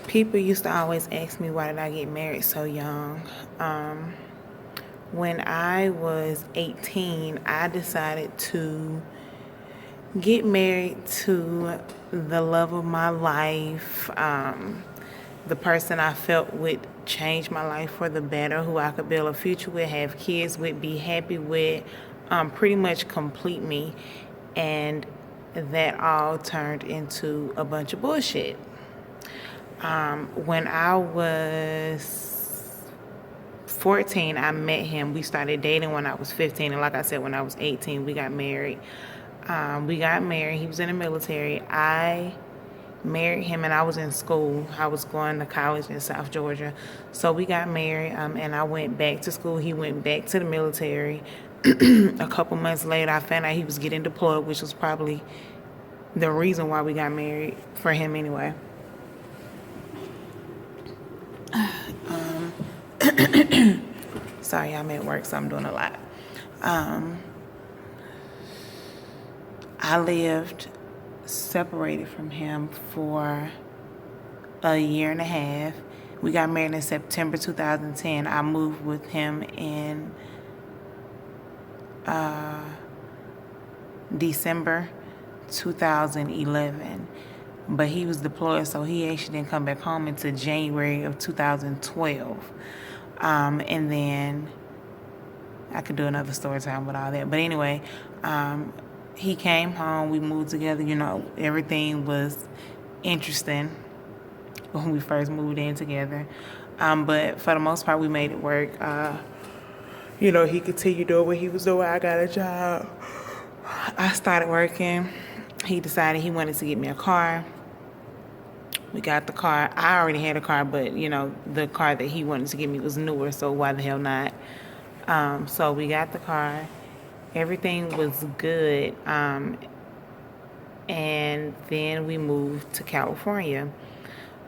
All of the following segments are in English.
People used to always ask me, why did I get married so young? When I was 18, I decided to get married to the love of my life, the person I felt would change my life for the better, who I could build a future with, have kids with, be happy with, pretty much complete me. And that all turned into a bunch of bullshit. When I was 14, I met him. We started dating when I was 15. And like I said, when I was 18, we got married. He was in the military. I married him and I was in school. I was going to college in South Georgia. So we got married, and I went back to school. He went back to the military. A couple months later, I found out he was getting deployed, which was probably the reason why we got married, for him anyway. Sorry, I'm at work, so I'm doing a lot. I lived separated from him for a year and a half. We got married in September 2010. I moved with him in December 2011. But he was deployed, so he actually didn't come back home until January of 2012. And then I could do another story time with all that. But anyway, he came home. We moved together. You know, everything was interesting when we first moved in together. But for the most part, we made it work. You know, he continued doing what he was doing. I got a job. I started working. He decided he wanted to get me a car. We got the car. I already had a car, but, you know, the car that he wanted to get me was newer, so why the hell not? So we got the car. Everything was good. And then we moved to California.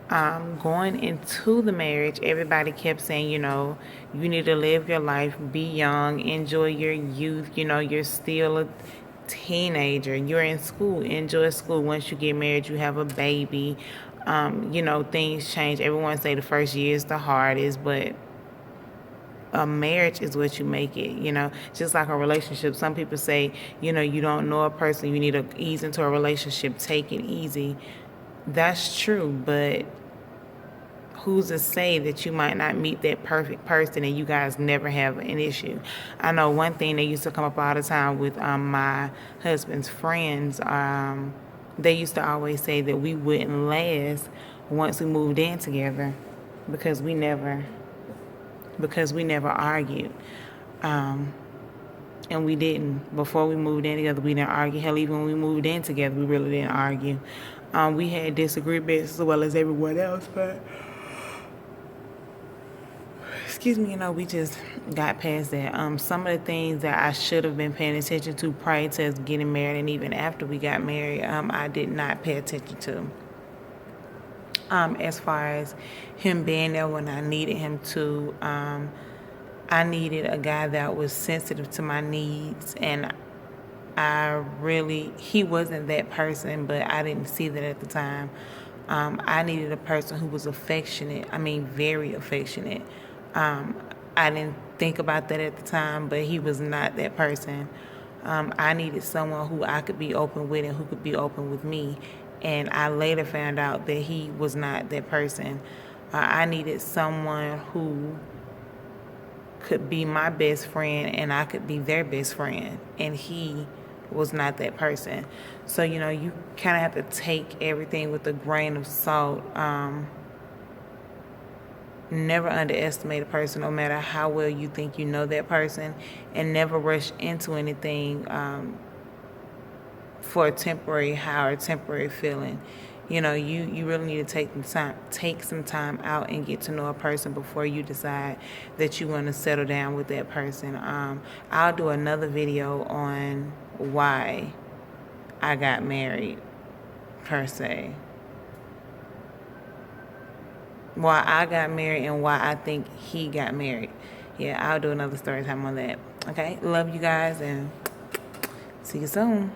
Going into the marriage, everybody kept saying, you know, you need to live your life, be young, enjoy your youth. You know, you're still a teenager. You're in school. Enjoy school. Once you get married, you have a baby. You know, things change. Everyone say the first year is the hardest, but a marriage is what you make it, you know, just like a relationship. Some people say, you know, you don't know a person, you need to ease into a relationship, take it easy. That's true, but who's to say that you might not meet that perfect person and you guys never have an issue? I know one thing that used to come up all the time with my husband's friends, they used to always say that we wouldn't last once we moved in together because we never argued. And we didn't. Before we moved in together, we didn't argue. Hell, even when we moved in together, we really didn't argue. We had disagreements as well as everyone else, but excuse me, you know, we just got past that. Some of the things that I should have been paying attention to prior to us getting married and even after we got married, I did not pay attention to. As far as him being there when I needed him to, I needed a guy that was sensitive to my needs, and he wasn't that person, but I didn't see that at the time. I needed a person who was affectionate, very affectionate. I didn't think about that at the time, but he was not that person. I needed someone who I could be open with and who could be open with me. And I later found out that he was not that person. I needed someone who could be my best friend and I could be their best friend. And he was not that person. So, you know, you kind of have to take everything with a grain of salt. Never underestimate a person, no matter how well you think you know that person. And never rush into anything for a temporary high or temporary feeling. You know, you really need to take some time out and get to know a person before you decide that you want to settle down with that person. I'll do another video on why I got married, per se. Why I got married and why I think he got married. Yeah, I'll do another story time on that. Okay, love you guys and see you soon.